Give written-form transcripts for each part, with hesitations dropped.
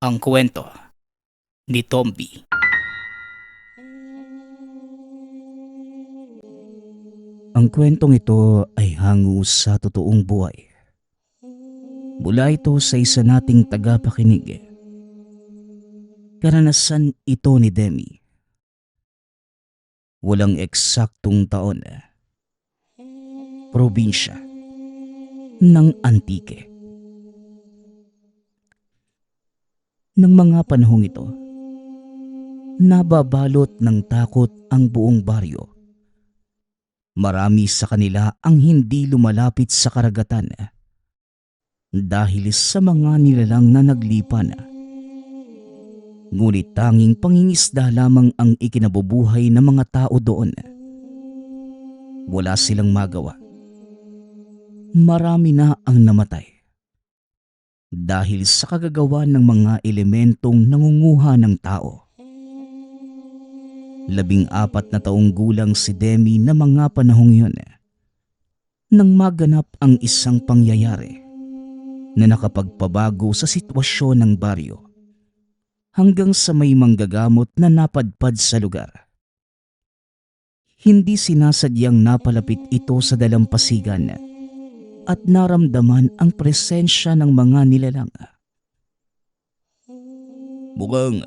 Ang kwento ni Tomby. Ang kwentong ito ay hango sa totoong buhay. Mula ito sa isa nating tagapakinig. Karanasan ito ni Demi. Walang eksaktong taon. Probinsya ng Antique. Nang mga panahong ito, nababalot ng takot ang buong baryo. Marami sa kanila ang hindi lumalapit sa karagatan dahil sa mga nilalang na naglipan. Ngunit tanging pangingisda lamang ang ikinabubuhay ng mga tao doon. Wala silang magawa. Marami na ang namatay dahil sa kagagawan ng mga elementong nangunguha ng tao. 14 na taong gulang si Demi na mga panahong yun nang maganap ang isang pangyayari na nakapagpabago sa sitwasyon ng baryo hanggang sa may manggagamot na napadpad sa lugar. Hindi sinasadyang napalapit ito sa dalampasigan at naramdaman ang presensya ng mga nilalang. Mukhang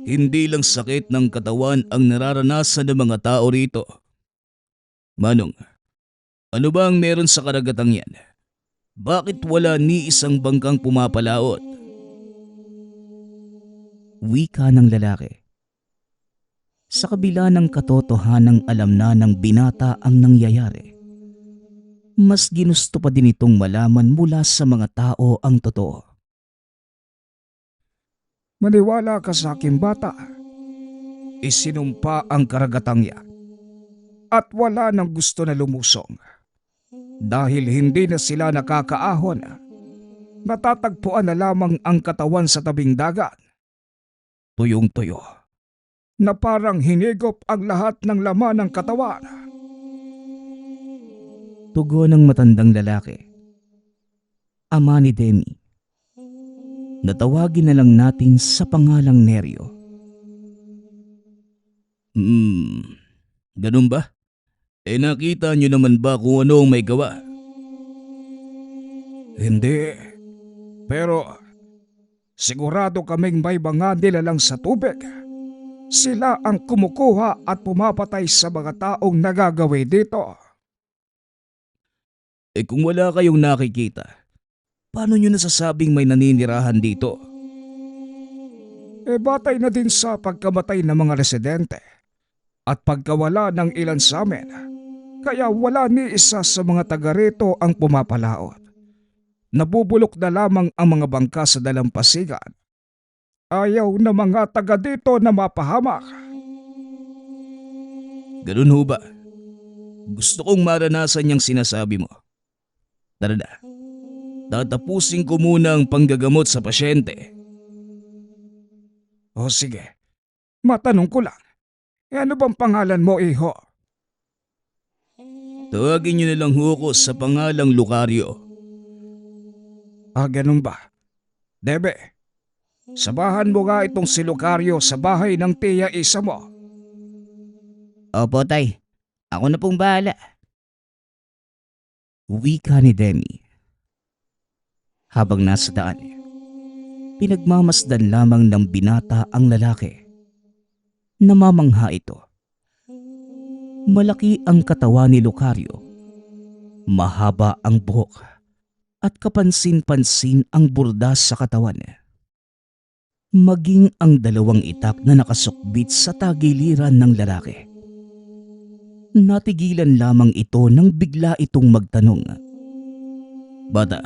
hindi lang sakit ng katawan ang nararanasan ng mga tao rito. Manong, ano ba ang meron sa karagatang yan? Bakit wala ni isang bangkang pumapalaot? Wika ng lalaki. Sa kabila ng katotohanang alam na ng binata ang nangyayari, mas ginusto pa din itong malaman mula sa mga tao ang totoo. Maniwala ka sa aking bata. Isinumpa ang karagatang yan at wala nang gusto na lumusong. Dahil hindi na sila nakakaahon, natatagpuan na lamang ang katawan sa tabing dagat. Tuyong-tuyo na parang hinigop ang lahat ng laman ng katawan. Tugon ng matandang lalaki. Ama ni Demi. Natawagin na lang natin sa pangalang Neryo. Ganun ba? Nakita niyo naman ba kung ano ang may gawa? Hindi. Pero sigurado kaming may mga nilalang sa tubig. Sila ang kumukuha at pumapatay sa mga taong nagagawi dito. Kung wala kayong nakikita, paano niyo nasasabing may naninirahan dito? Batay na din sa pagkamatay ng mga residente at pagkawala ng ilan sa amin. Kaya wala ni isa sa mga taga rito ang pumapalaot. Nabubulok na lamang ang mga bangka sa dalampasigan. Ayaw na mga taga dito na mapahamak. Ganun ho ba? Gusto kong maranasan yung sinasabi mo. Tara na. Tatapusin ko muna ang panggagamot sa pasyente. O sige, matanong ko lang. Ano bang pangalan mo, iho? Tawagin niyo na lang ho ko sa pangalang Lucario. Ganun ba? Debe, sabahan mo nga itong si Lucario sa bahay ng tiya isa mo. Opo tay, ako na pong bahala. Wika ni Demi. Habang nasa daan, pinagmamasdan lamang ng binata ang lalaki. Namamangha ito. Malaki ang katawan ni Lucario. Mahaba ang buhok at kapansin-pansin ang burdas sa katawan. Maging ang dalawang itak na nakasukbit sa tagiliran ng lalaki. Natigilan lamang ito nang bigla itong magtanong. Bata,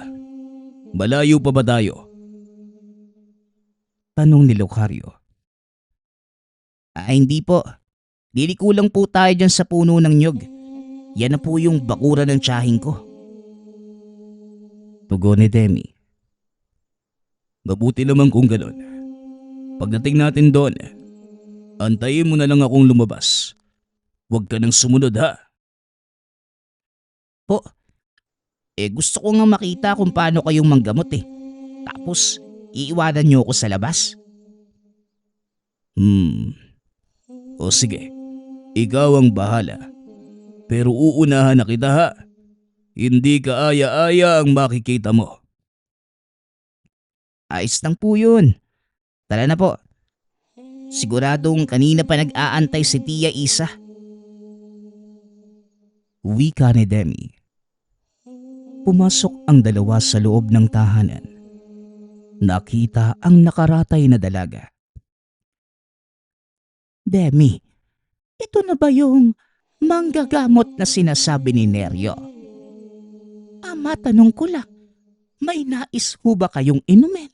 malayo pa ba tayo? Tanong ni Lucario. Hindi po. Liliko lang po tayo dyan sa puno ng nyog. Yan na po yung bakura ng tiyahing ko. Tugon ni Demi. Mabuti naman kung ganun. Pagdating natin doon, antayin mo na lang akong lumabas. Huwag ka nang sumunod ha. Po, gusto ko nga makita kung paano kayong manggamot eh. Tapos, Iiwanan niyo ako sa labas? O sige, ikaw ang bahala. Pero uunahan na kita ha. Hindi ka aya-aya ang makikita mo. Ayos lang po yun. Tara na po. Siguradong kanina pa nag-aantay si Tia Isa. Wika ni Demi. Pumasok ang dalawa sa loob ng tahanan. Nakita ang nakaratay na dalaga. Demi, ito na ba yung manggagamot na sinasabi ni Neryo? Ama, tanong ko lang, may nais ho ba kayong inumin?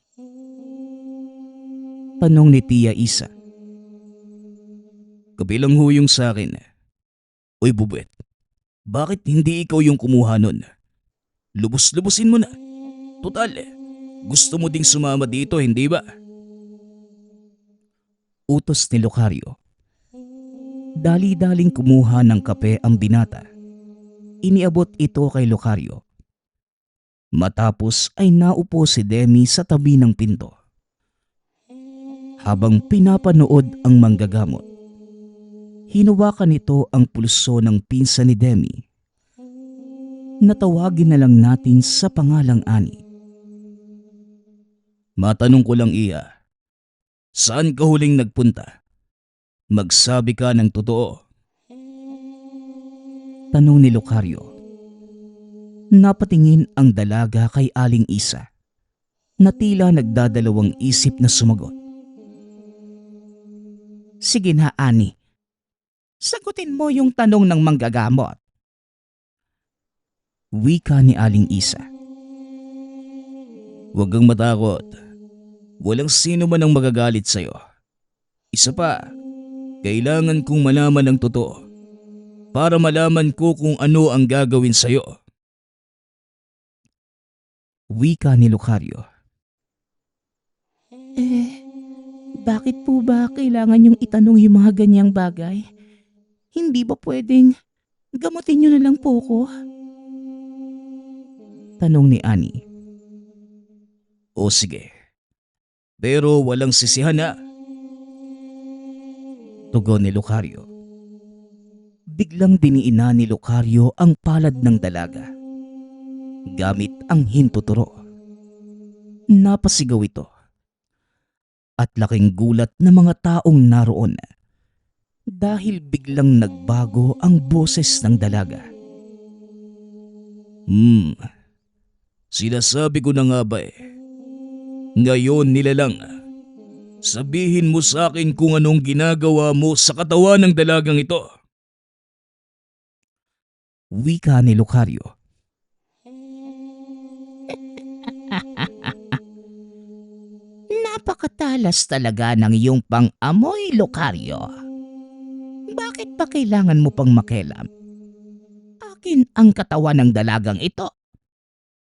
Tanong ni Tia Isa. Kabilang ho yung sa akin. Uy Bubet, bakit hindi ikaw yung kumuha nun? Lubos-lubusin mo na. Total, gusto mo ding sumama dito, hindi ba? Utos ni Lucario. Dali-daling kumuha ng kape ang binata. Iniabot ito kay Lucario. Matapos ay naupo si Demi sa tabi ng pinto. Habang pinapanood ang manggagamot, hinuwakan nito ang pulso ng pinsan ni Demi. Natawagin na lang natin sa pangalang Ani. Matanong ko lang iya, saan ka huling nagpunta? Magsabi ka ng totoo. Tanong ni Lucario. Napatingin ang dalaga kay Aling Isa na tila nagdadalawang isip na sumagot. Sige na, Ani. Sagutin mo yung tanong ng manggagamot. Wika ni Aling Isa. Huwag kang matakot. Walang sino man ang magagalit sa'yo. Isa pa, kailangan kong malaman ang totoo para malaman ko kung ano ang gagawin sa'yo. Wika ni Lucario. Bakit po ba kailangan yung itanong yung mga ganyang bagay? Hindi ba pwedeng gamutin nyo na lang po ko? Tanong ni Ani. O sige, pero walang sisihan na. Tugon ni Lucario. Biglang diniina ni Lucario ang palad ng dalaga. Gamit ang hintuturo. Napasigaw ito. At laking gulat ng mga taong naroon dahil biglang nagbago ang boses ng dalaga. Sinasabi ko na nga ba eh. Ngayon nilalang, sabihin mo sa akin kung anong ginagawa mo sa katawan ng dalagang ito. Wika ni Lucario. Napakatalas talaga ng iyong pang-amoy, Lucario. Bakit pa kailangan mo pang makialam? Akin ang katawan ng dalagang ito.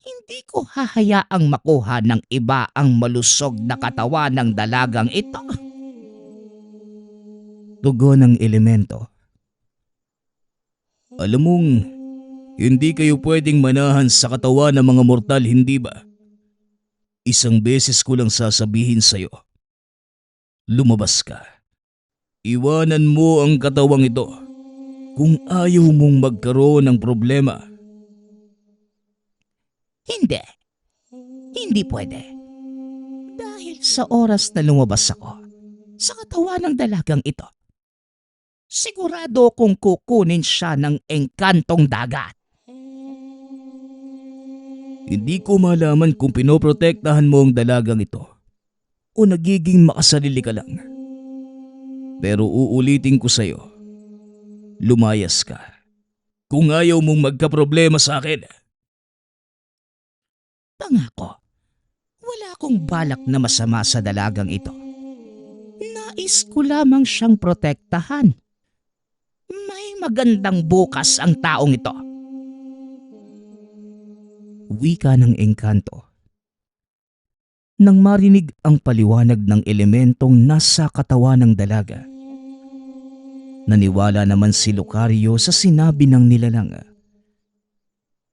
Hindi ko hahayaang makuha ng iba ang malusog na katawan ng dalagang ito. Tugon ng elemento. Alam mong, hindi kayo pwedeng manahan sa katawan ng mga mortal, hindi ba? Isang beses ko lang sasabihin sa'yo. Lumabas ka. Iwanan mo ang katawang ito kung ayaw mong magkaroon ng problema. Hindi. Hindi pwede. Dahil sa oras na lumabas ako sa katawan ng dalagang ito, sigurado kong kukunin siya ng engkantong dagat. Hindi ko malaman kung pinoprotektahan mo ang dalagang ito o nagiging makasarili ka lang. Pero uulitin ko sa'yo, lumayas ka kung ayaw mong magkaproblema sa akin. Pangako, wala akong balak na masama sa dalagang ito. Nais ko lamang siyang protektahan. May magandang bukas ang taong ito. Wika ng engkanto. Nang marinig ang paliwanag ng elementong nasa katawan ng dalaga, naniwala naman si Lucario sa sinabi ng nilalang.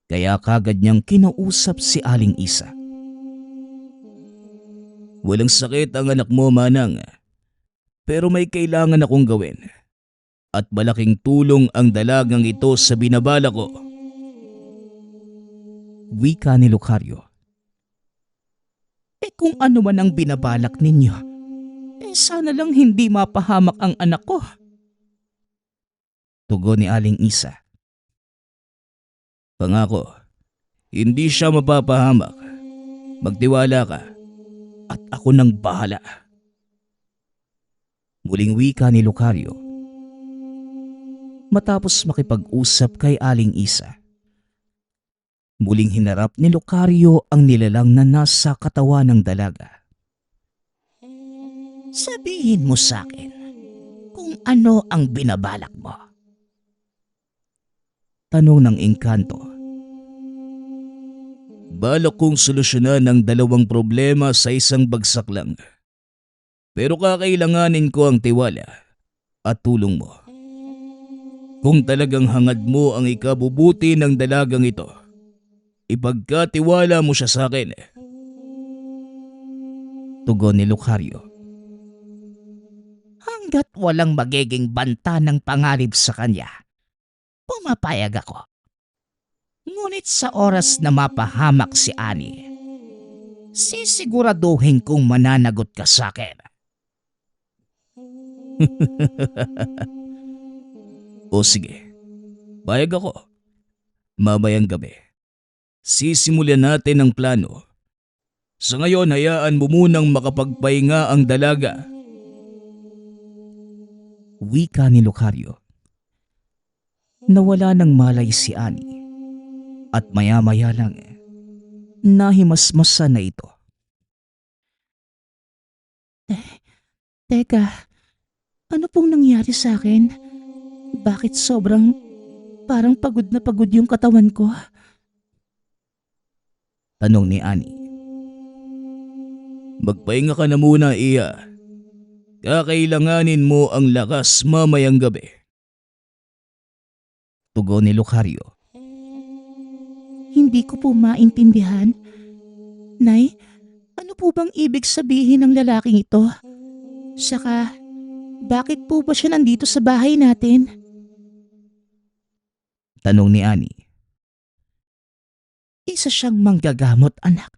Kaya kagad niyang kinausap si Aling Isa. Walang sakit ang anak mo, Manang. Pero may kailangan akong gawin. At malaking tulong ang dalagang ito sa binabala ko. Wika ni Lucario. Kung ano man ang binabalak ninyo, sana lang hindi mapahamak ang anak ko. Tugon ni Aling Isa. Pangako, hindi siya mapapahamak. Magtiwala ka. At ako nang bahala. Muling wika ni Lucario. Matapos makipag-usap kay Aling Isa, muling hinarap ni Lucario ang nilalang na nasa katawan ng dalaga. Sabihin mo sa akin kung ano ang binabalak mo. Tanong ng engkanto. Balak kong solusyonan ang dalawang problema sa isang bagsak lang. Pero kakailanganin ko ang tiwala at tulong mo. Kung talagang hangad mo ang ikabubuti ng dalagang ito, ipagkatiwala mo siya sa akin. Tugon ni Lucario. Hanggat walang magiging banta ng pangarib sa kanya, pumapayag ako. Ngunit sa oras na mapahamak si Ani, sisiguraduhin kong mananagot ka sa akin. O sige, payag ako. Mamayang gabi, sisimulan natin ang plano. Sa ngayon, hayaan mo munang makapagpahinga ang dalaga. Wika ni Lucario. Nawala ng malay si Ani. At maya-maya lang, nahimasmasa na ito. Teka, ano pong nangyari sa akin? Bakit parang pagod na pagod yung katawan ko? Tanong ni Ani. Magpahinga ka na muna, Iya. Kakailanganin mo ang lakas mamayang gabi. Tugon ni Lucario. Hindi ko po maintindihan. Nay, ano po bang ibig sabihin ng lalaking ito? Saka, bakit po ba siya nandito sa bahay natin? Tanong ni Ani. Isa siyang manggagamot, anak.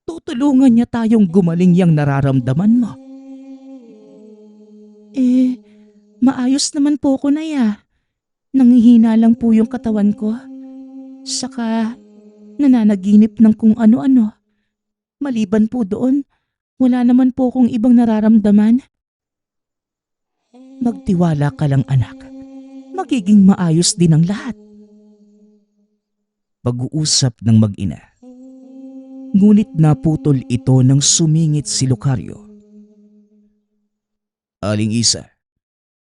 Tutulungan niya tayong gumaling yang nararamdaman mo. Maayos naman po ko, Nay. Nangihina lang po yung katawan ko. Saka, nananaginip ng kung ano-ano. Maliban po doon, wala naman po kong ibang nararamdaman. Magtiwala ka lang, anak. Magiging maayos din ang lahat. Pag-uusap ng mag-ina. Ngunit naputol ito nang sumingit si Lucario. Aling Isa,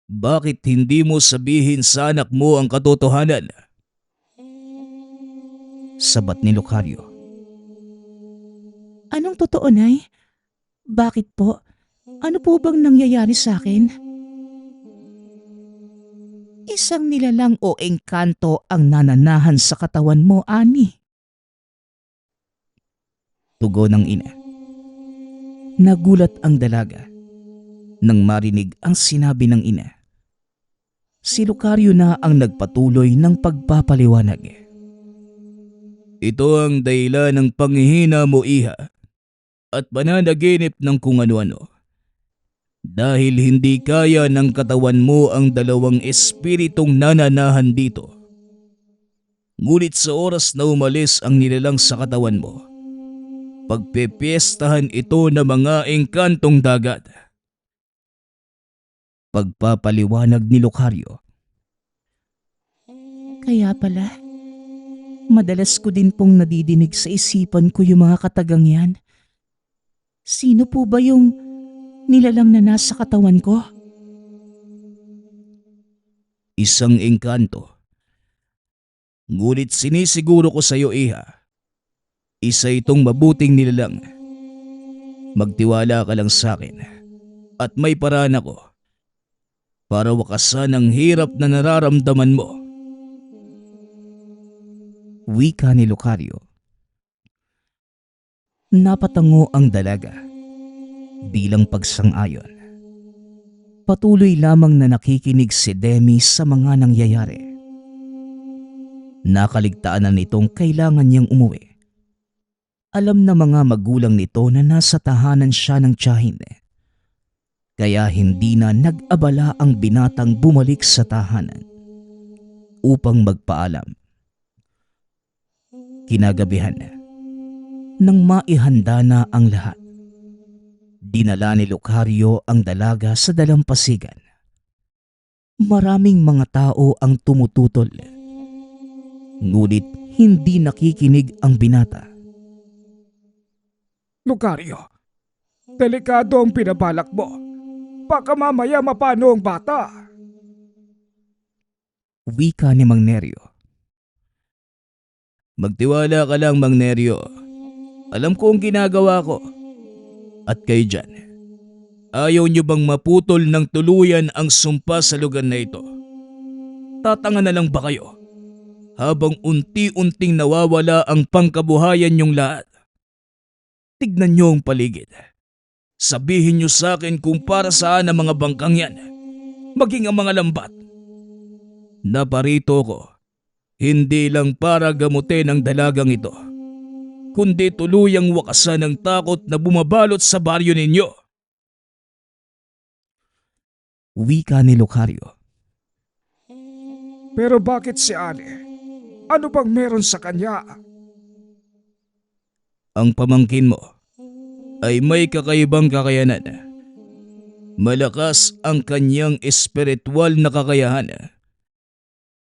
bakit hindi mo sabihin sa anak mo ang katotohanan? Sabat ni Lucario. Anong totoo, Nay? Bakit po? Ano po bang nangyayari sa akin? Isang nilalang o engkanto ang nananahan sa katawan mo, Ani. Tugon ng ina. Nagulat ang dalaga nang marinig ang sinabi ng ina. Si Lucario na ang nagpatuloy ng pagpapaliwanag. Ito ang dahilan ng panghihina mo, Iha, at pananaginip ng kung ano-ano. Dahil hindi kaya ng katawan mo ang dalawang espiritong nananahan dito. Ngunit sa oras na umalis ang nilalang sa katawan mo, pagpepiestahan ito ng mga engkantong dagat. Pagpapaliwanag ni Lucario. Kaya pala, madalas ko din pong nadidinig sa isipan ko yung mga katagang yan. Sino po ba yung nilalang na nasa katawan ko? Isang engkanto. Ngunit sinisiguro ko sa iyo, Iha, isa itong mabuting nilalang. Magtiwala ka lang sa akin at may paraan ako para wakasan ang hirap na nararamdaman mo. Wika ni Lucario. Napatango ang dalaga Bilang pagsang-ayon, patuloy lamang na nakikinig si Demi sa mga nangyayari. Nakaligtaan na nitong kailangan niyang umuwi. Alam na mga magulang nito na nasa tahanan siya ng tiyahin. Kaya hindi na nag-abala ang binatang bumalik sa tahanan upang magpaalam. Kinagabihan, nang maihanda na ang lahat, dinala ni Lucario ang dalaga sa dalampasigan. Maraming mga tao ang tumututol, ngunit hindi nakikinig ang binata. Lucario, delikado ang pinabalak mo. Baka mamaya mapano ang bata. Wika ni Mang Neryo. Magtiwala ka lang, Mang Neryo. Alam ko ang ginagawa ko. At kayo dyan, ayaw niyo bang maputol ng tuluyan ang sumpa sa lugar na ito? Tatanga na lang ba kayo? Habang unti-unting nawawala ang pangkabuhayan niyong lahat. Tignan niyo ang paligid. Sabihin niyo sa akin kung para saan ang mga bangkang yan, maging ang mga lambat. Naparito ko, hindi lang para gamutin ang dalagang ito, kundi tuluyang wakasan ng takot na bumabalot sa baryo ninyo. Wika ni Lucario. Pero bakit si Ani? Ano bang meron sa kanya? Ang pamangkin mo ay may kakaibang kakayanan. Malakas ang kanyang espiritual na kakayahan.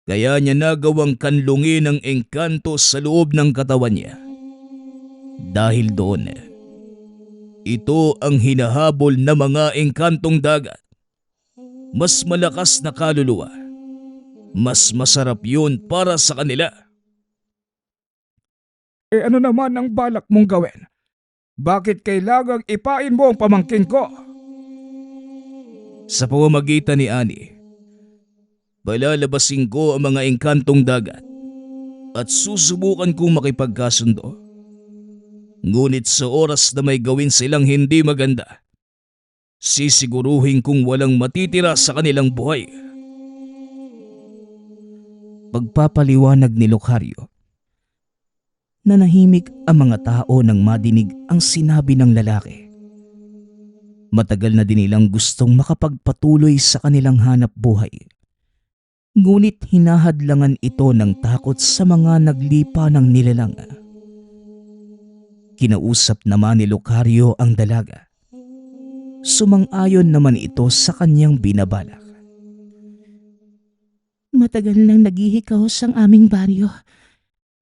Kaya niya nagawang kanlungin ang engkanto sa loob ng katawan niya. Dahil doon, ito ang hinahabol na mga engkantong dagat. Mas malakas na kaluluwa. Mas masarap yun para sa kanila. Ano naman ang balak mong gawin? Bakit kailangang ipain mo ang pamangkin ko? Sa pamamagitan ni Ani, palalabasin ko ang mga engkantong dagat at susubukan kong makipagkasundo. Ngunit sa oras na may gawin silang hindi maganda, sisiguruhin kong walang matitira sa kanilang buhay. Pagpapaliwanag ni Lucario. Nanahimik ang mga tao nang madinig ang sinabi ng lalaki. Matagal na din nilang gustong makapagpatuloy sa kanilang hanap buhay. Ngunit hinahadlangan ito ng takot sa mga naglipa ng nilalang. Kinausap naman ni Lucario ang dalaga. Sumang-ayon naman ito sa kanyang binabalak. Matagal nang naghihikaos ang aming baryo.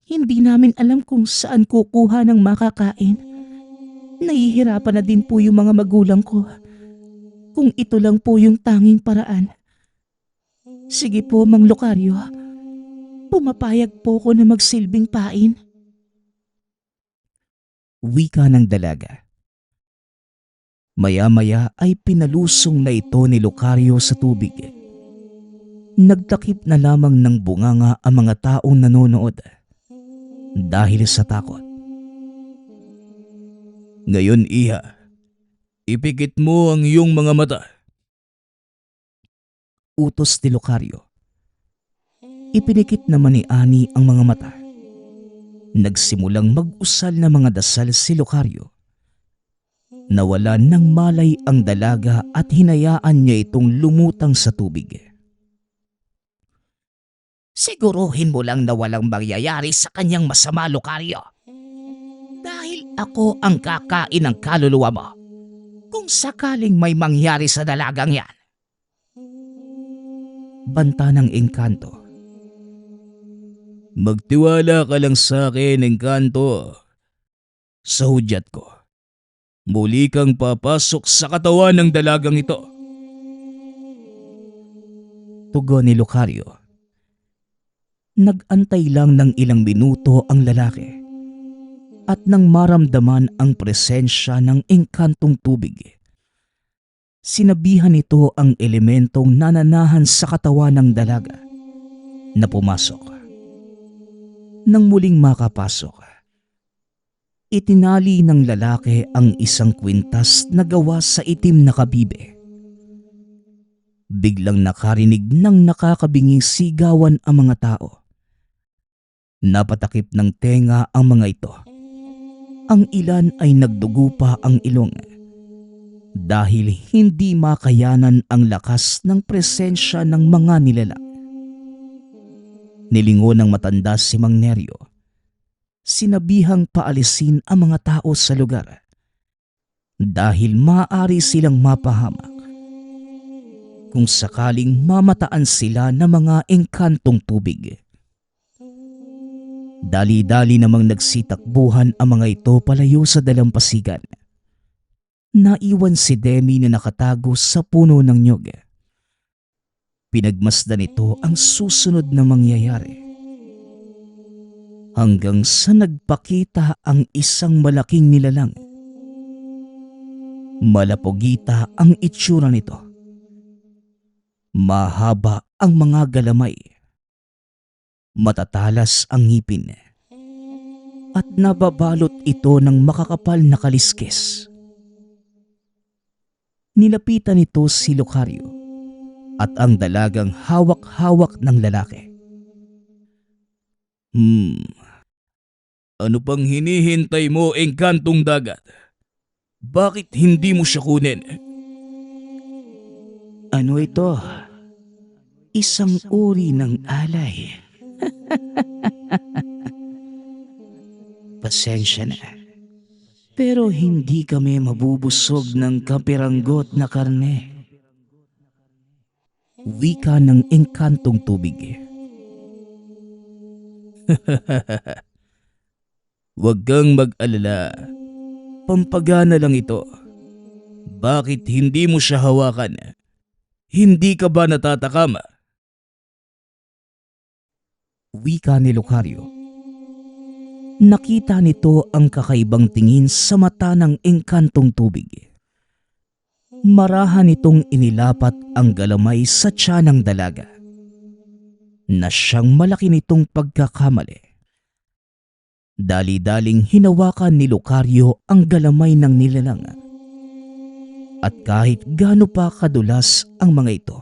Hindi namin alam kung saan kukuha ng makakain. Nahihirapan na din po yung mga magulang ko. Kung ito lang po yung tanging paraan. Sige po, Mang Lucario. Pumapayag po ko na magsilbing pain. Wika ng dalaga. Maya-maya ay pinalusong na ito ni Lucario sa tubig. Nagtakip na lamang ng bunganga ang mga taong nanonood dahil sa takot. Ngayon, Iha, ipikit mo ang iyong mga mata. Utos ni Lucario. Ipinikit naman ni Ani ang mga mata. Nagsimulang mag-usal na mga dasal si Lucario. Nawala ng malay ang dalaga at hinayaan niya itong lumutang sa tubig. Siguruhin mo lang na walang mangyayari sa kanyang masama, Lucario. Dahil ako ang kakain ng kaluluwa mo. Kung sakaling may mangyari sa dalagang yan. Banta ng engkanto. Magtiwala ka lang sa akin, engkanto. Sa hudyat ko, muli kang papasok sa katawan ng dalagang ito. Tugon ni Lucario. Nag-antay lang ng ilang minuto ang lalaki at nang maramdaman ang presensya ng engkantong tubig, sinabihan ito ang elementong nananahan sa katawan ng dalaga na pumasok. Nang muling makapasok, Itinali ng lalaki ang isang kwintas na gawa sa itim na kabibe. Biglang nakarinig ng nakakabinging sigawan ang mga tao. Napatakip ng tenga ang mga ito. Ang ilan ay nagdugo pa ang ilong dahil hindi makayanan ang lakas ng presensya ng mga nilalang. Nilingon ng matanda si Mang Neryo. Sinabihang paalisin ang mga tao sa lugar dahil maaari silang mapahamak kung sakaling mamataan sila ng mga engkantong tubig. Dali-dali namang nagsitakbuhan ang mga ito palayo sa dalampasigan. Naiwan si Demi na nakatago sa puno ng nyog. Pinagmasdan ito ang susunod na mangyayari. Hanggang sa nagpakita ang isang malaking nilalang. Malapogita ang itsura nito. Mahaba ang mga galamay. Matatalas ang ngipin. At nababalot ito ng makakapal na kaliskis. Nilapitan nito si Lucario at ang dalagang hawak-hawak ng lalaki. Ano pang hinihintay mo, engkantong dagat? Bakit hindi mo siya kunin? Ano ito? Isang uri ng alay. Pasensya na. Pero hindi kami mabubusog ng kapiranggot na karne. Wika ng engkantong tubig. Huwag kang mag-alala. Pampagana lang ito. Bakit hindi mo siya hawakan? Hindi ka ba natatakama? Wika ni Lucario. Nakita nito ang kakaibang tingin sa mata ng engkantong tubig. Marahan nitong inilapat ang galamay sa tiyan ng dalaga na siyang malaki nitong pagkakamali. Dali-daling hinawakan ni Lucario ang galamay ng nilalang. At kahit gaano pa kadulas ang mga ito,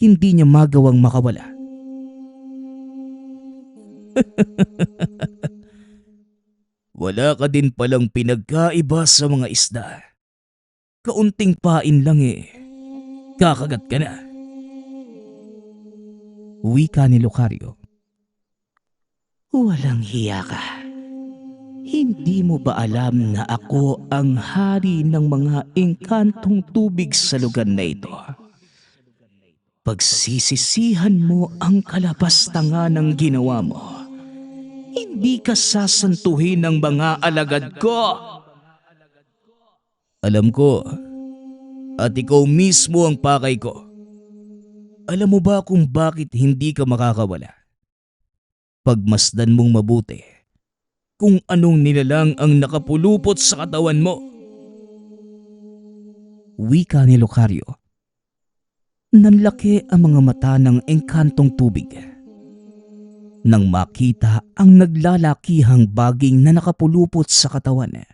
hindi niya magawang makawala. Wala ka din palang pinagkaiba sa mga isda. Kaunting pain lang kakagat ka na. Wika ni Lucario. Walang hiya ka. Hindi mo ba alam na ako ang hari ng mga engkantong tubig sa lugar na ito? Pagsisisihan mo ang kalabastanga ng ginawa mo, hindi ka sasantuhin ng mga alagad ko. Alam ko, at ikaw mismo ang pakay ko. Alam mo ba kung bakit hindi ka makakawala? Pagmasdan mong mabuti kung anong nilalang ang nakapulupot sa katawan mo. Wika ni Lucario. Nanlaki ang mga mata ng engkantong tubig nang makita ang naglalakihang baging na nakapulupot sa katawan.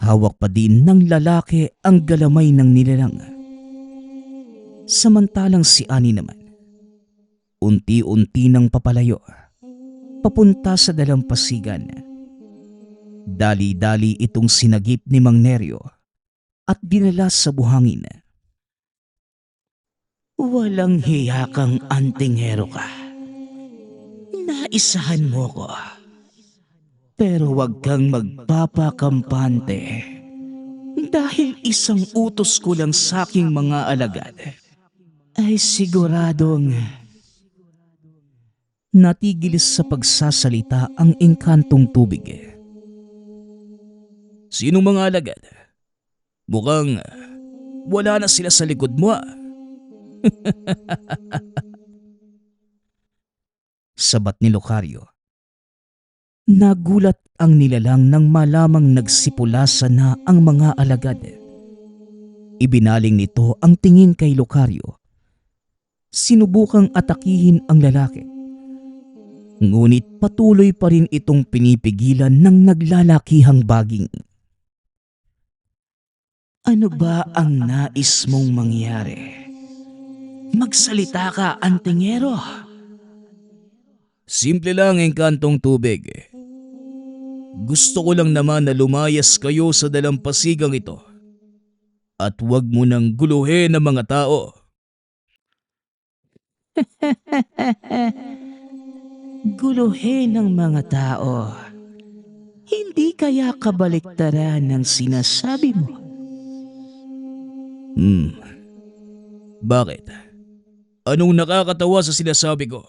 Hawak pa din ng lalaki ang galamay ng nilalang. Samantalang si Ani naman, unti-unti nang papalayo, papunta sa dalampasigan. Dali-dali itong sinagip ni Mang Neryo at dinala sa buhangin. Walang hiya kang antinghero ka. Naisahan mo ko. Pero wag kang magpapakampante dahil isang utos ko lang sa aking mga alagad ay siguradong. Natigil sa pagsasalita ang engkantong tubig. Sinong mga alagad? Mukhang wala na sila sa likod mo. Sabat ni Lucario. Nagulat ang nilalang nang malamang nagsipulasa na ang mga alagad. Ibinaling nito ang tingin kay Lucario. Sinubukang atakihin ang lalaki. Ngunit patuloy pa rin itong pinipigilan ng naglalakihang baging. Ano ba ang nais mong mangyari? Magsalita ka, antingero. Simple lang, engkantong tubig. Gusto ko lang naman na lumayas kayo sa dalampasigang ito. At huwag mo nang guluhin ang mga tao. Guluhin ng mga tao. Hindi kaya kabaliktaran ng sinasabi mo? Bakit? Anong nakakatawa sa sinasabi ko?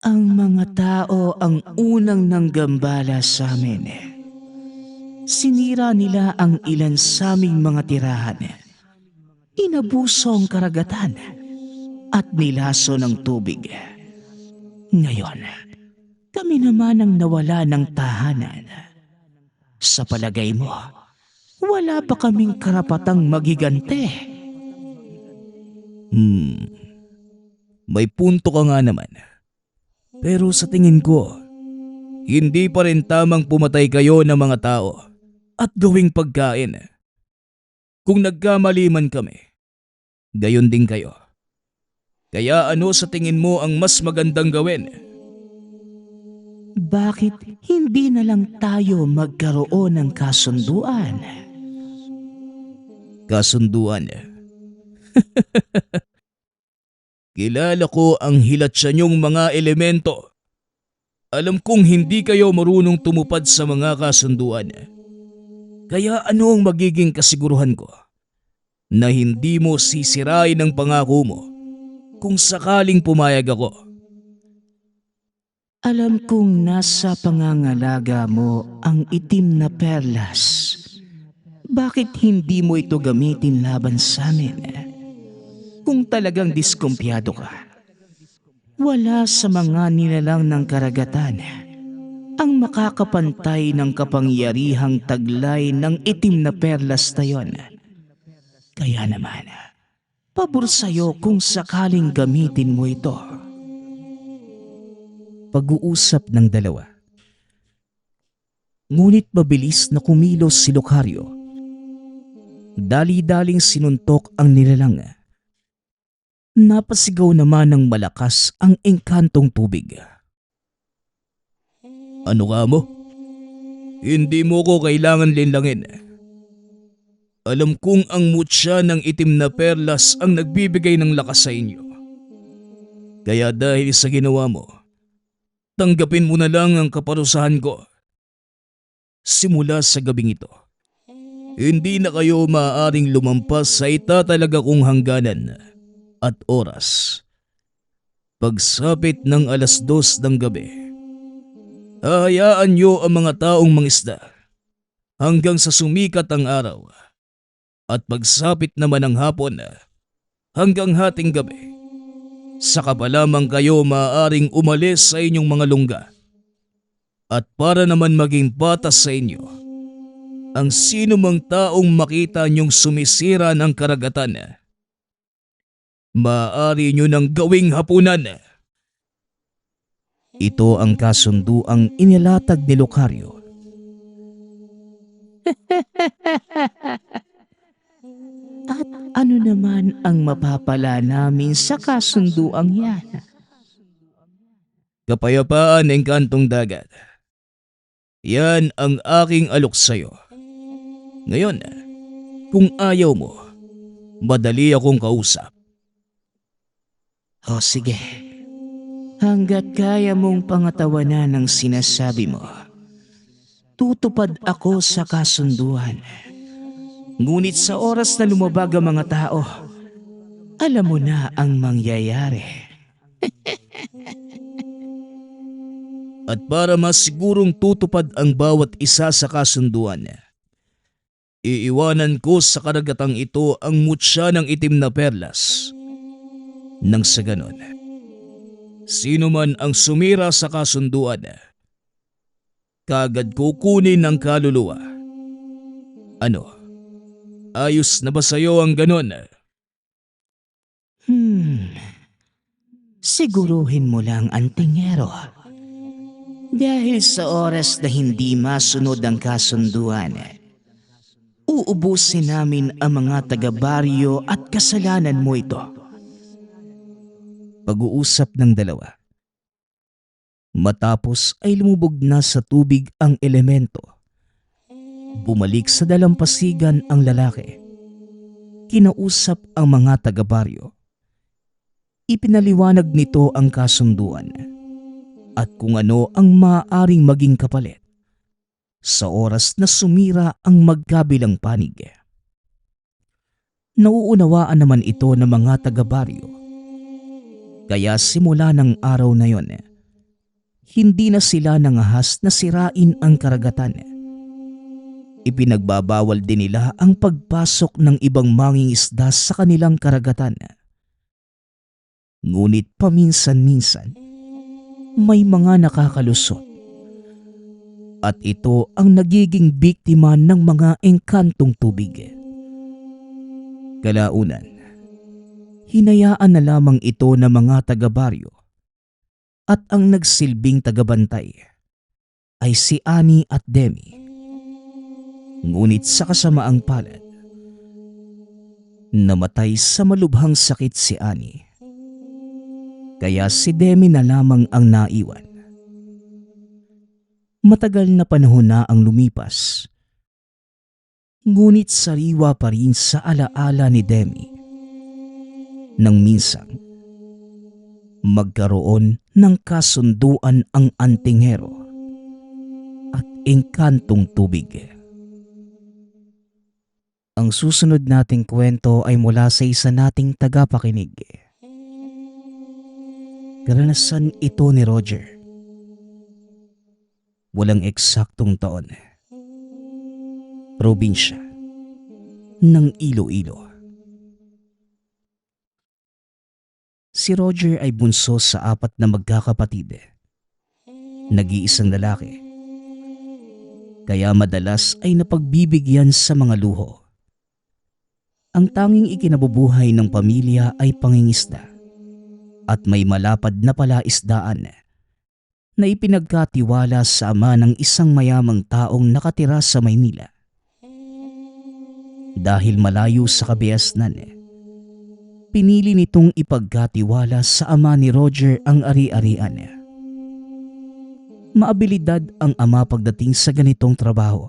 Ang mga tao ang unang nanggambala sa amin. Sinira nila ang ilan sa aming mga tirahan. Inabuso ang karagatan at nilaso ng tubig. Ngayon, kami naman ang nawala ng tahanan. Sa palagay mo, wala pa kaming karapatang magigante. May punto ka nga naman. Pero sa tingin ko, hindi pa rin tamang pumatay kayo ng mga tao at gawing pagkain. Kung nagkamali man kami, gayon din kayo. Kaya ano sa tingin mo ang mas magandang gawin? Bakit hindi na lang tayo magkaroon ng kasunduan? Kasunduan. Kilala ko ang hilatsya niyong mga elemento. Alam kong hindi kayo marunong tumupad sa mga kasunduan. Kaya ano ang magiging kasiguruhan ko na hindi mo sisirain ang pangako mo kung sakaling pumayag ako? Alam kong nasa pangangalaga mo ang itim na perlas. Bakit hindi mo ito gamitin laban sa amin? Kung talagang diskumpiyado ka, wala sa mga nilalang ng karagatan ang makakapantay ng kapangyarihang taglay ng itim na perlas na yon. Kaya naman, pabor sa'yo kung sakaling gamitin mo ito. Pag-uusap ng dalawa. Ngunit mabilis na kumilos si Lucario. Dali-daling sinuntok ang nilalang. Napasigaw naman ng malakas ang engkantong tubig. Ano ka mo? Hindi mo ko kailangan linlangin. Alam kong ang mutya ng itim na perlas ang nagbibigay ng lakas sa inyo. Kaya dahil sa ginawa mo, tanggapin mo na lang ang kaparusahan ko. Simula sa gabing ito, hindi na kayo maaaring lumampas sa itatalaga kong hangganan at oras. Pagsapit ng 2:00 ng gabi, hahayaan niyo ang mga taong mangisda hanggang sa sumikat ang araw. At pagsapit naman ng hapon hanggang hating gabi, saka pa lamang kayo maaaring umalis sa inyong mga lungga. At para naman maging patas sa inyo, ang sino mang taong makita niyong sumisira ng karagatan, maaari niyo nang gawing hapunan. Ito ang kasunduang inilatag ni Lucario. At ano naman ang mapapala namin sa kasunduang yan? Kapayapaan, engkantong dagat. Yan ang aking alok sa'yo. Ngayon, kung ayaw mo, madali akong kausap. O sige, hanggat kaya mong pangatawanan ang sinasabi mo, tutupad ako sa kasunduan. Ngunit sa oras na lumabag ang mga tao, alam mo na ang mangyayari. At para mas sigurong tutupad ang bawat isa sa kasunduan, iiwanan ko sa karagatang ito ang mutya ng itim na perlas. Nang sa ganon, sino man ang sumira sa kasunduan, kagad kukunin ng kaluluwa. Ano? Ayos na ba sa'yo ang ganon? Siguruhin mo lang, antingero. Dahil sa oras na hindi masunod ang kasunduan, uubusin namin ang mga taga-baryo at kasalanan mo ito. Pag-uusap ng dalawa. Matapos ay lumubog na sa tubig ang elemento. Bumalik sa dalampasigan ang lalaki. Kinausap ang mga taga-baryo. Ipinaliwanag nito ang kasunduan at kung ano ang maaaring maging kapalit sa oras na sumira ang magkabilang panig. Nauunawaan naman ito ng mga taga-baryo. Kaya simula ng araw na yon, hindi na sila nangahas na sirain ang karagatan. Ipinagbabawal din nila ang pagpasok ng ibang mangingisda sa kanilang karagatan. Ngunit paminsan-minsan, may mga nakakalusot. At ito ang nagiging biktima ng mga engkantong tubig. Kalaunan, hinayaan na lamang ito ng mga taga-baryo at ang nagsilbing tagabantay ay si Annie at Demi. Ngunit sa kasamaang palad, namatay sa malubhang sakit si Annie. Kaya si Demi na lamang ang naiwan. Matagal na panahon na ang lumipas. Ngunit sariwa pa rin sa alaala ni Demi nang minsang magkaroon ng kasunduan ang antingero at engkantong tubig. Ang susunod nating kwento ay mula sa isa nating tagapakinig. Karanasan ito ni Roger. Walang eksaktong taon. Probinsya ng Iloilo. Si Roger ay bunso sa 4 na magkakapatid. Nag-iisang lalaki. Kaya madalas ay napagbibigyan sa mga luho. Ang tanging ikinabubuhay ng pamilya ay pangingisda at may malapad na palaisdaan na ipinagkatiwala sa ama ng isang mayamang taong nakatira sa Maynila. Dahil malayo sa kabiasnan, pinili nitong ipagkatiwala sa ama ni Roger ang ari-arian. Maabilidad ang ama pagdating sa ganitong trabaho,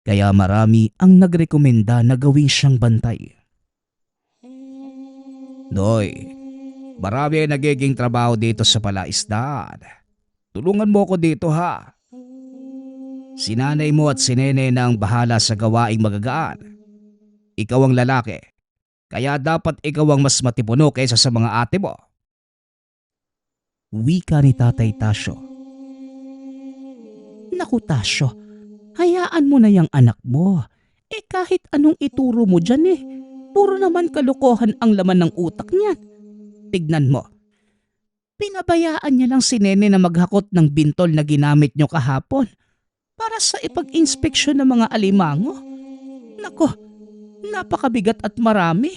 kaya marami ang nagrekomenda na gawin siyang bantay. Noy, marami ang nagiging trabaho dito sa palaisdaan. Tulungan mo ko dito ha. Si nanay mo at si nene na ang bahala sa gawaing magagaan. Ikaw ang lalaki, kaya dapat ikaw ang mas matipuno kaysa sa mga ate mo. Wika ni Tatay Tasyo. Naku Tasyo, hayaan mo na yung anak mo. Kahit anong ituro mo dyan puro naman kalokohan ang laman ng utak niyan. Tignan mo. Pinabayaan niya lang si Nene na maghakot ng bintol na ginamit niyo kahapon para sa ipag-inspeksyon ng mga alimango. Nako, napakabigat at marami.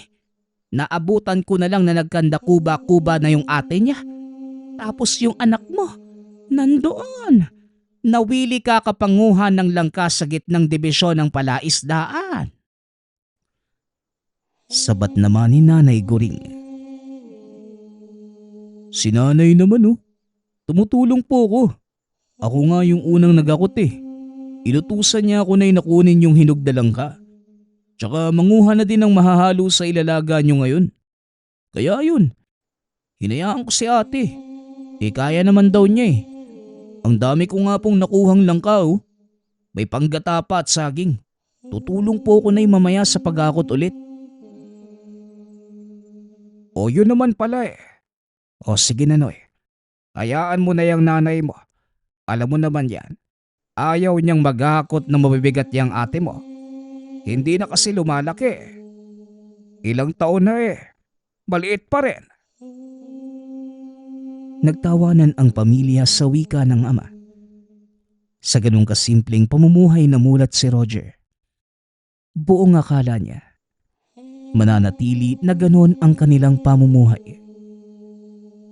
Naabutan ko na lang na nagkanda-kuba-kuba na yung ate niya. Tapos yung anak mo, nandoon. Nawili ka kapanguhan ng langka sa gitnang dibisyon ng palaisdaan. Sabat naman ni Nanay Goring. Si nanay naman tumutulong po ako. Ako nga yung unang nagakot Inutusan niya ako na inakunin yung hinog na langka. Tsaka manguha na din ang mahahalo sa ilalaga niyo ngayon. Kaya yun, hinayaan ko si ate. Kaya naman daw niya Ang dami ko nga pong nakuhang langka May panggata pa at saging. Tutulong po ako na mamaya sa pag-akot ulit. O yun naman pala O sige na Noy. Hayaan mo na yung nanay mo. Alam mo naman yan. Ayaw niyang maghakot ng mabibigat yung ate mo. Hindi na kasi lumalaki. Ilang taon na Maliit pa rin. Nagtawanan ang pamilya sa wika ng ama. Sa ganung kasimpleng pamumuhay na mulat si Roger. Buong akala niya, mananatili na ganon ang kanilang pamumuhay.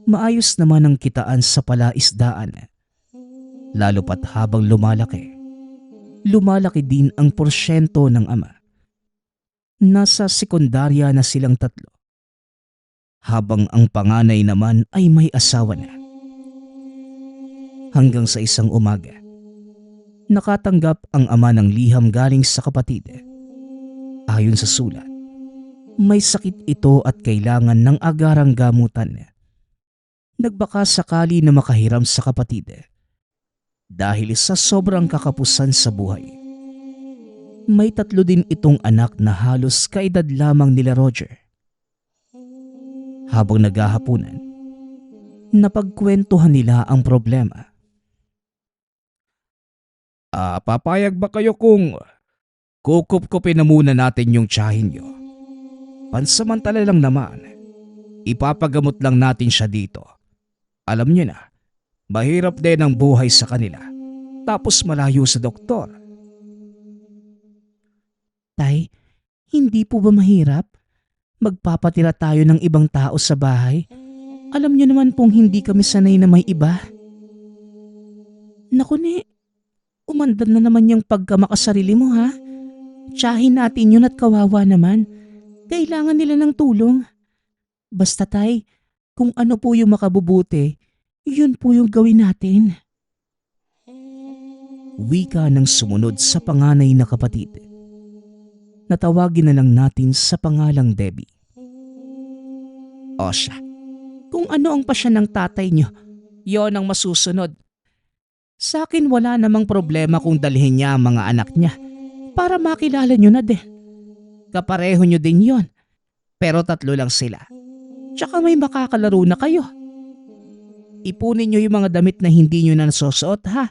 Maayos naman ang kitaan sa palaisdaan. Lalo pat habang lumalaki din ang porsyento ng ama. Nasa sekundarya na silang tatlo, habang ang panganay naman ay may asawa na. Hanggang sa isang umaga, nakatanggap ang ama ng liham galing sa kapatid. Ayon sa sulat, may sakit ito at kailangan ng agarang gamutan. Nagbaka sakali na makahiram sa kapatid dahil sa sobrang kakapusan sa buhay. May 3 din itong anak na halos kaedad lamang nila Roger. Habang naghahapunan, napagkwentuhan nila ang problema. Papayag ba kayo kung kukup-kupin na muna natin yung tiyahin nyo? Pansamantala lang naman. Ipapagamot lang natin siya dito. Alam niyo na, mahirap din ang buhay sa kanila. Tapos malayo sa doktor. Tay, hindi po ba mahirap? Magpapatira tayo ng ibang tao sa bahay. Alam niyo naman pong hindi kami sanay na may iba. Naku ne, umandar na naman yung pagkamakasarili mo ha. Tiyahin natin yun at kawawa naman. Kailangan nila ng tulong. Basta tay, kung ano po yung makabubuti, yun po yung gawin natin. Wika ng sumunod sa panganay na kapatid. Natawagin na lang natin sa pangalang Debbie. O siya, kung ano ang pasya ng tatay niyo, yon ang masusunod. Sa akin wala namang problema kung dalhin niya ang mga anak niya para makilala niyo na din. Kapareho niyo din yon, pero 3 lang sila. Tsaka may makakalaro na kayo. Ipunin niyo yung mga damit na hindi niyo na nasusuot ha.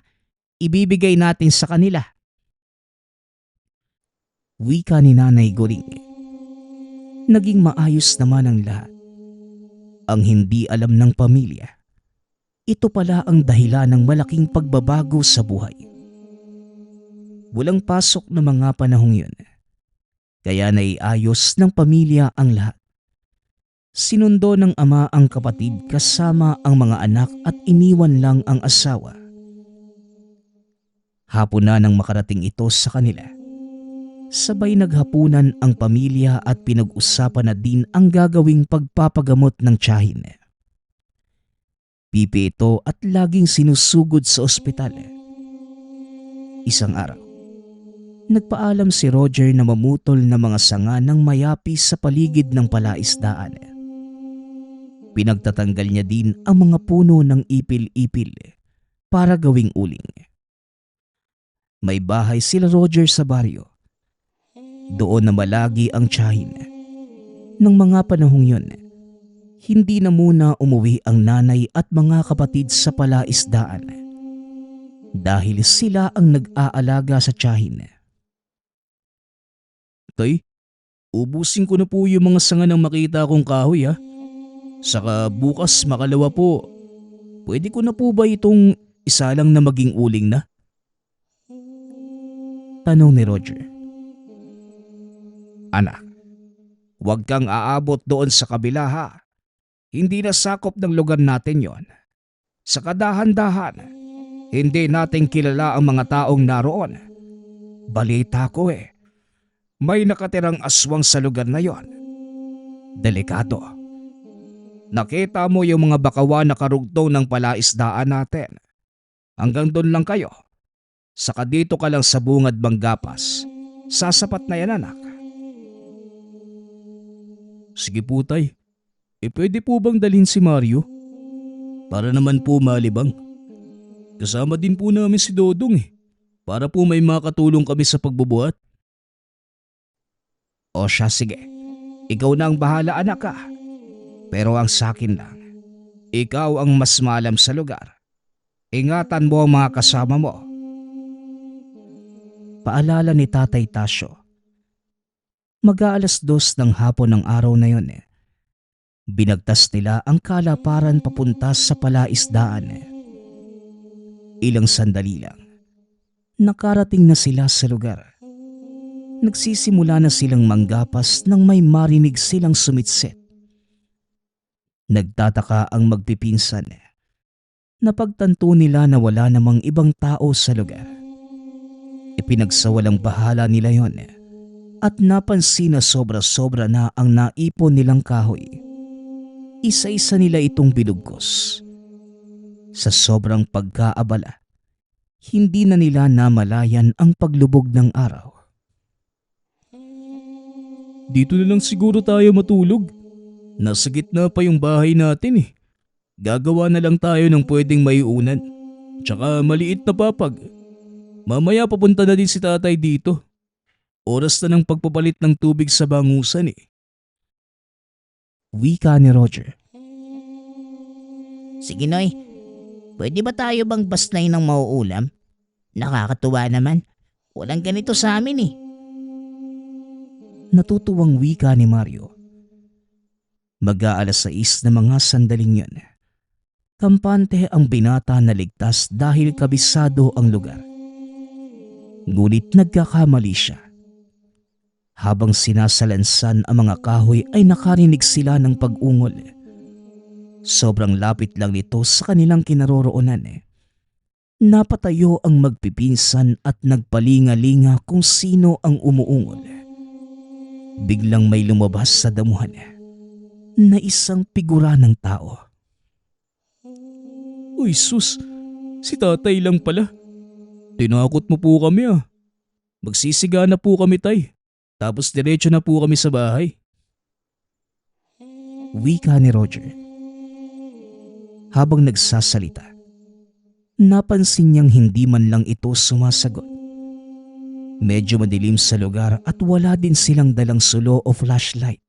Ibibigay natin sa kanila. Wika ni Nanay Goring. Naging maayos naman ang lahat. Ang hindi alam ng pamilya, ito pala ang dahilan ng malaking pagbabago sa buhay. Walang pasok na mga panahong yun, kaya naiayos ng pamilya ang lahat. Sinundo ng ama ang kapatid kasama ang mga anak at iniwan lang ang asawa. Hapon na nang makarating ito sa kanila. Sabay naghapunan ang pamilya at pinag-usapan na din ang gagawing pagpapagamot ng tiyahin. Pipi ito at laging sinusugod sa ospital. Isang araw, nagpaalam si Roger na mamutol na mga sanga ng mayapi sa paligid ng palaisdaan. Pinagtatanggal niya din ang mga puno ng ipil-ipil para gawing uling. May bahay sila Roger sa baryo. Doon na malagi ang tiyahin. Nang mga panahong yun, hindi na muna umuwi ang nanay at mga kapatid sa palaisdaan dahil sila ang nag-aalaga sa tiyahin. Tay, ubusin ko na po yung mga sanga ng makita kong kahoy ha. Saka bukas makalawa po, pwede ko na po ba itong isa lang na maging uling na? Tanong ni Roger. Anak, huwag kang aabot doon sa kabila ha. Hindi na sakop ng lugar natin yon. Sa kadahan-dahan, hindi natin kilala ang mga taong naroon. Balita ko may nakatirang aswang sa lugar na yon. Delikado. Nakita mo yung mga bakawan na karugtong ng palaisdaan natin. Hanggang doon lang kayo. Saka dito ka lang sa bungad Manggapas. Sasapat na yan anak. Sige po tay, pwede po bang dalhin si Mario? Para naman po malibang. Kasama din po namin si Dodong para po may makatulong kami sa pagbubuhat. O siya sige, ikaw na ang bahala anak ka. Pero ang sakin lang, ikaw ang mas maalam sa lugar. Ingatan mo ang mga kasama mo. Paalala ni Tatay Tasyo. Mag-aalas 2 ng hapon ng araw na yon. Binagtas nila ang kalaparan papunta sa palaisdaan. Ilang sandali lang, nakarating na sila sa lugar. Nagsisimula na silang manggapas nang may marinig silang sumitsit. Nagtataka ang magpipinsan. Napagtanto nila na wala namang ibang tao sa lugar. Ipinagsawalang bahala nila yon at napansin na sobra-sobra na ang naipon nilang kahoy. Isa-isa nila itong binugkos. Sa sobrang pagkaabala, hindi na nila namalayan ang paglubog ng araw. Dito na lang siguro tayo matulog. Nasa gitna pa yung bahay natin eh. Gagawa na lang tayo ng pwedeng maiunan. Tsaka maliit na papag. Mamaya papunta na din si tatay dito. Oras na ng pagpapalit ng tubig sa bangusan eh. Wika ni Roger. Sige Noy, pwede ba tayo bang baslay ng mauulam? Nakakatuwa naman. Walang ganito sa amin eh. Natutuwang wika ni Mario. Mag-aalas 6 na mga sandaling yun. Kampante ang binata na ligtas dahil kabisado ang lugar. Ngunit nagkakamali siya. Habang sinasalansan ang mga kahoy ay nakarinig sila ng pag-ungol. Sobrang lapit lang nito sa kanilang kinaroroonan. Napatayo ang magpipinsan at nagpalinga-linga kung sino ang umuungol. Biglang may lumabas sa damuhan na isang figura ng tao. Uy sus, si tatay lang pala. Tinakot mo po kami ah. Magsisiga na po kami tay. Tapos diretso na po kami sa bahay. Wika ni Roger. Habang nagsasalita, napansin niyang hindi man lang ito sumasagot. Medyo madilim sa lugar at wala din silang dalang sulo o flashlight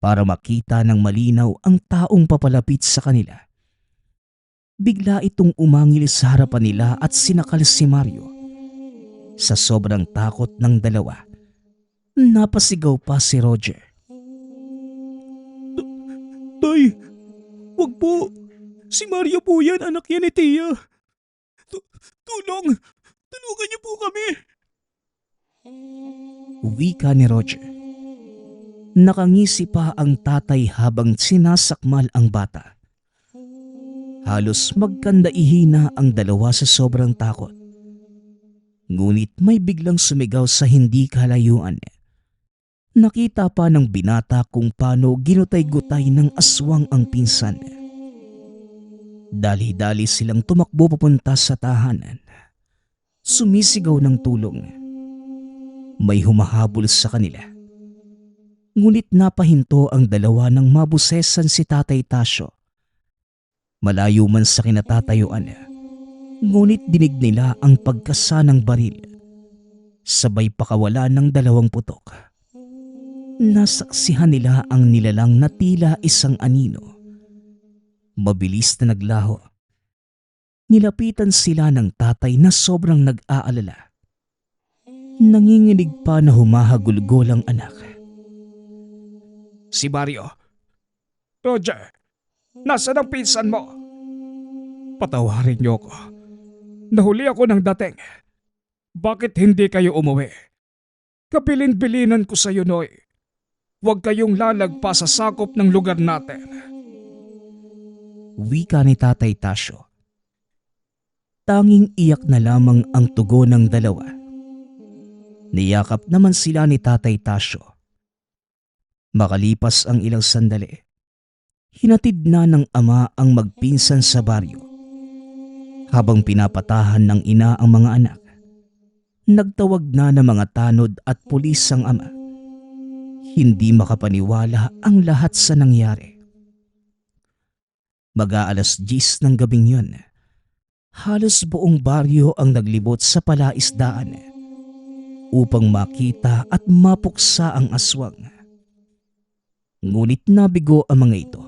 para makita ng malinaw ang taong papalapit sa kanila. Bigla itong umangil sa harapan nila at sinakal si Mario. Sa sobrang takot ng dalawa, napasigaw pa si Roger. Tay, wag po. Si Maria po yan, anak yan ni Tia. Tulong! Tulungan niyo po kami! Wika ni Roger. Nakangisi pa ang tatay habang sinasakmal ang bata. Halos magkandaihina ang dalawa sa sobrang takot. Ngunit may biglang sumigaw sa hindi kalayuan. Nakita pa ng binata kung paano ginutay-gutay ng aswang ang pinsan. Dali-dali silang tumakbo papunta sa tahanan. Sumisigaw ng tulong. May humahabol sa kanila. Ngunit napahinto ang dalawa nang mabusesan si Tatay Tasyo. Malayo man sa kinatatayuan, ngunit dinig nila ang pagkasa ng baril. Sabay pakawala ng dalawang putok. Nasaksihan nila ang nilalang na tila isang anino. Mabilis na naglaho. Nilapitan sila ng tatay na sobrang nag-aalala. Nanginginig pa na humahagulgol ang anak. Si Mario. Roger, nasaan ang pinsan mo? Patawarin niyo ako. Nahuli ako ng dating. Bakit hindi kayo umuwi? Kabilin-bilinan ko sa iyo, Noy. Huwag kayong lalagpa sa sakop ng lugar natin. Wika ni Tatay Tasyo. Tanging iyak na lamang ang tugon ng dalawa. Niyakap naman sila ni Tatay Tasyo. Makalipas ang ilang sandali, hinatid na ng ama ang magpinsan sa baryo. Habang pinapatahan ng ina ang mga anak, nagtawag na ng mga tanod at pulis ang ama. Hindi makapaniwala ang lahat sa nangyari. Mag-aalas 10 ng gabing yun, halos buong baryo ang naglibot sa palaisdaan upang makita at mapuksa ang aswang. Ngunit nabigo ang mga ito.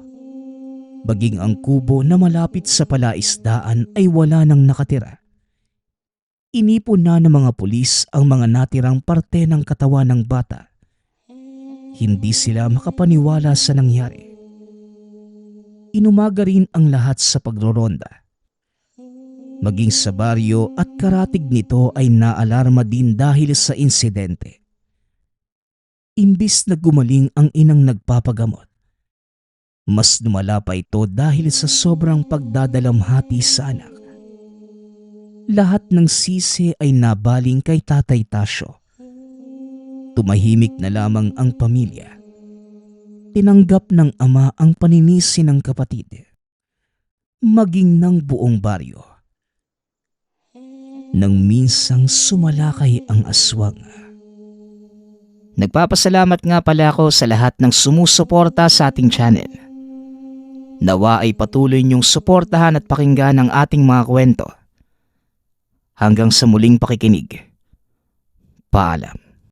Maging ang kubo na malapit sa palaisdaan ay wala nang nakatira. Inipon na ng mga pulis ang mga natirang parte ng katawan ng bata. Hindi sila makapaniwala sa nangyari. Inumaga rin ang lahat sa pagroronda. Maging sa baryo at karatig nito ay naalarma din dahil sa insidente. Imbis na gumaling ang inang nagpapagamot, Mas lumala pa ito dahil sa sobrang pagdadalamhati sa anak. Lahat ng sisi ay nabaling kay Tatay Tasyo. Tumahimik na lamang ang pamilya. Tinanggap ng ama ang paninisi ng kapatid, maging ng buong baryo. Nang minsang sumalakay ang aswang. Nagpapasalamat nga pala ako sa lahat ng sumusuporta sa ating channel. Nawa ay patuloy niyong suportahan at pakinggan ang ating mga kwento. Hanggang sa muling pakikinig. Paalam.